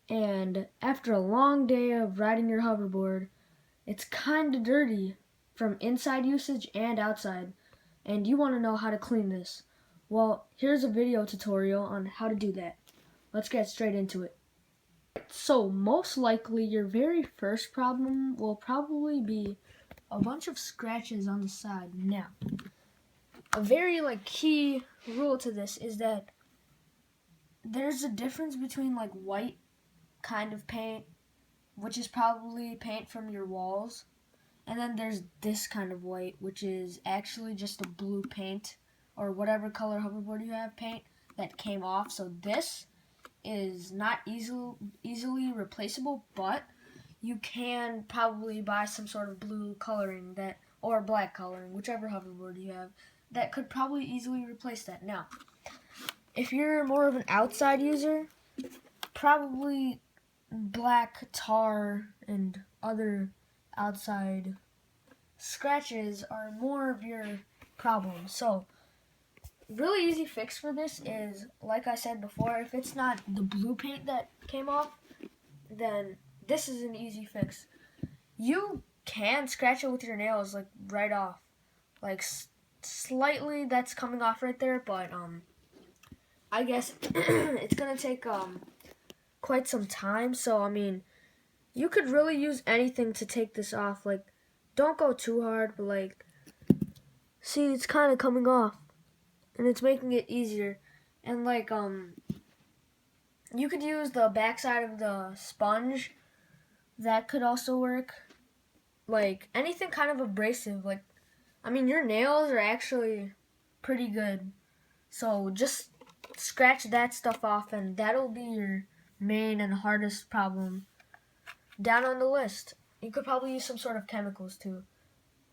And after a long day of riding your hoverboard, it's kind of dirty from inside usage and outside, and you want to know how to clean this. Well, here's a video tutorial on how to do that. Let's get straight into it. So most likely your very first problem will probably be a bunch of scratches on the side. Now, a very key rule to this is that there's a difference between white kind of paint, which is probably paint from your walls, and then there's this kind of white, which is actually just a blue paint or whatever color hoverboard you have paint that came off. So this is not easily replaceable, but you can probably buy some sort of blue coloring that or black coloring, whichever hoverboard you have, that could probably easily replace that. Now, if you're more of an outside user, probably black tar and other outside scratches are more of your problem. So really easy fix for this is, like I said before, if it's not the blue paint that came off, then this is an easy fix. You can scratch it with your nails right off, slightly that's coming off right there, but I guess it's gonna take quite some time. So I mean, you could really use anything to take this off. Don't go too hard, but see, it's kind of coming off, and it's making it easier. And you could use the backside of the sponge. That could also work. Anything kind of abrasive. I mean, your nails are actually pretty good, so just scratch that stuff off, and that'll be your main and hardest problem down on the list. You could probably use some sort of chemicals too.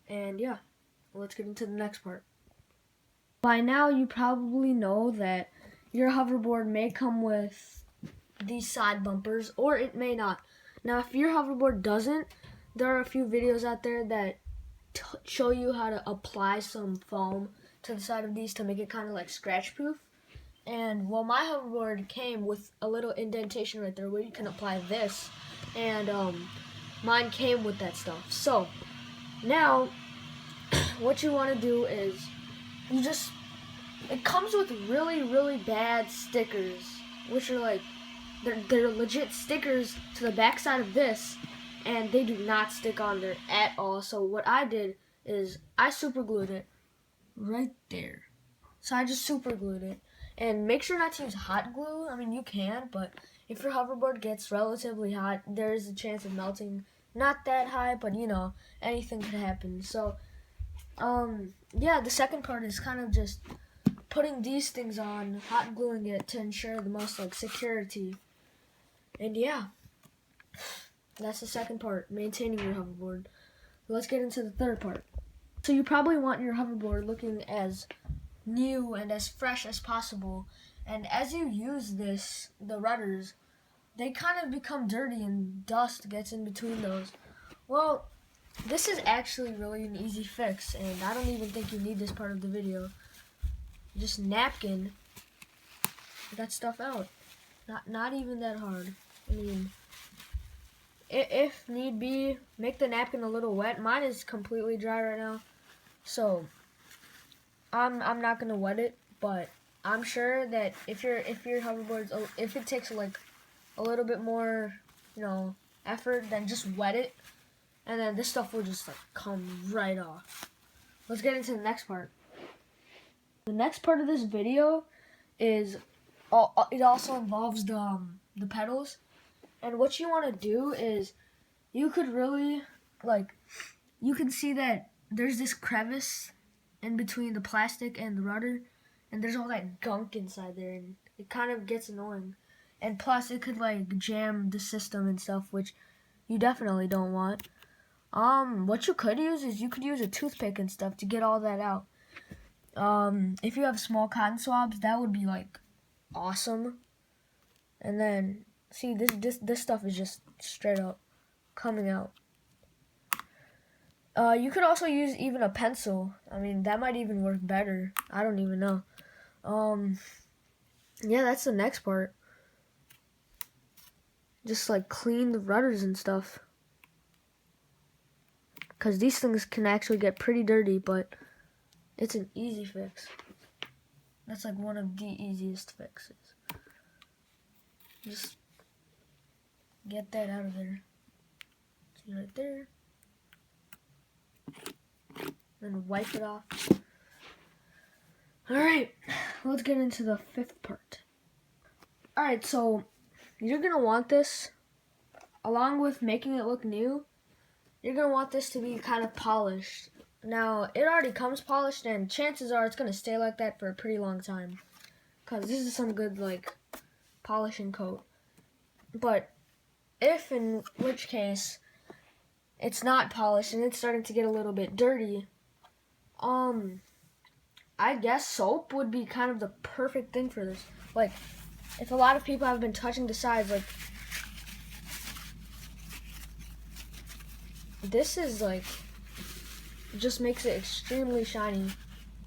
And yeah, let's get into the next part. By now you probably know that your hoverboard may come with these side bumpers, or it may not. Now, if your hoverboard doesn't, there are a few videos out there that show you how to apply some foam to the side of these to make it kind of scratch proof. And well, my hoverboard came with a little indentation right there where you can apply this, and mine came with that stuff. So now what you want to do is it comes with really bad stickers, which are they're legit stickers to the back side of this, and they do not stick on there at all. So what I did is I super glued it right there. So I just super glued it. And make sure not to use hot glue. I mean, you can, but if your hoverboard gets relatively hot, there is a chance of melting. Not that high, but anything could happen. So, yeah, the second part is kind of just putting these things on, hot gluing it to ensure the most security. And yeah, that's the second part, maintaining your hoverboard. Let's get into the third part. So you probably want your hoverboard looking as new and as fresh as possible, and as you use the rudders, they kind of become dirty and dust gets in between those. Well, this is actually really an easy fix, and I don't even think you need this part of the video. Just napkin that stuff out. Not even that hard. I mean, if need be, make the napkin a little wet. Mine is completely dry right now, so I'm not gonna wet it, but I'm sure that if your hoverboard's, if it takes a little bit more effort, then just wet it, and then this stuff will just come right off. Let's get into the next part. The next part of this video is it also involves the pedals, and what you want to do is you could really you can see that there's this crevice in between the plastic and the rudder, and there's all that gunk inside there, and it kind of gets annoying. And plus, it could jam the system and stuff, which you definitely don't want. What you could use is you could use a toothpick and stuff to get all that out. If you have small cotton swabs, that would be awesome. And then see, this stuff is just straight up coming out. You could also use even a pencil. I mean, that might even work better. I don't even know. Yeah, that's the next part. just like clean the rudders and stuff. Because these things can actually get pretty dirty, but it's an easy fix. That's like one of the easiest fixes. Just get that out of there. See right there. Then wipe it off. Alright, let's get into the fifth part. Alright, so you're going to want this, along with making it look new, you're going to want this to be kind of polished. Now, it already comes polished, and chances are it's going to stay like that for a pretty long time. Because this is some good, like, polishing coat. But if, in which case, it's not polished and it's starting to get a little bit dirty, I guess soap would be kind of the perfect thing for this. Like, if a lot of people have been touching the sides, like, this is like, just makes it extremely shiny,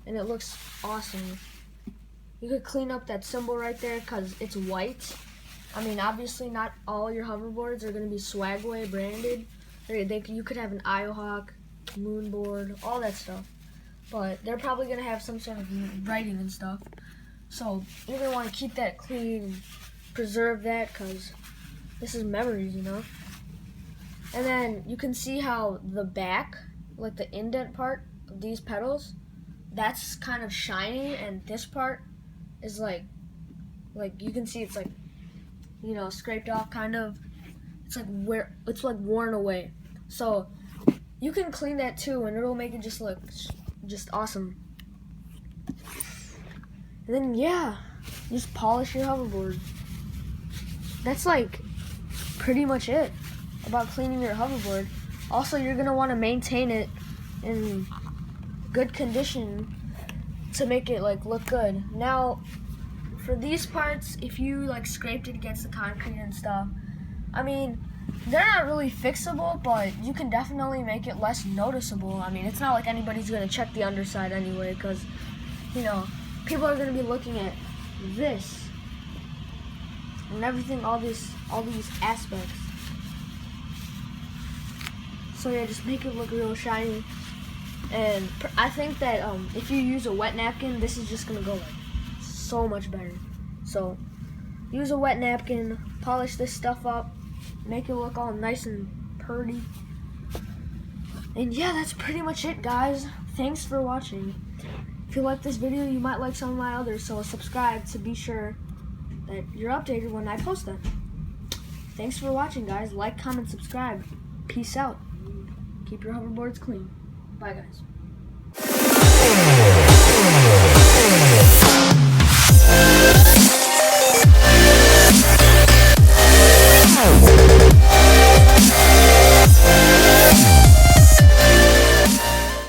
and it looks awesome. You could clean up that symbol right there because it's white. I mean, obviously not all your hoverboards are going to be Swagway branded. You could have an Iohawk, Moonboard, all that stuff. But they're probably going to have some sort of writing and stuff. So you're going to want to keep that clean and preserve that because this is memories, you know? And then you can see how the back, like the indent part of these pedals, that's kind of shiny, and this part is like you can see it's like, you know, scraped off kind of. It's like worn away. So you can clean that too, and it'll make it just look just awesome. And then yeah, just polish your hoverboard. That's like pretty much it about cleaning your hoverboard. Also, you're gonna want to maintain it in good condition to make it like look good. Now, for these parts, if you like scraped it against the concrete and stuff, I mean, they're not really fixable, but you can definitely make it less noticeable. I mean, it's not like anybody's gonna check the underside anyway, because, you know, people are gonna be looking at this and everything, all these aspects. So yeah, just make it look real shiny. And I think that if you use a wet napkin, this is just gonna go like so much better. So use a wet napkin, polish this stuff up, make it look all nice and purty. And yeah, that's pretty much it, guys. Thanks for watching. If you like this video, you might like some of my others, so subscribe to be sure that you're updated when I post them. Thanks for watching, guys. Like, comment, subscribe. Peace out. Keep your hoverboards clean. Bye, guys.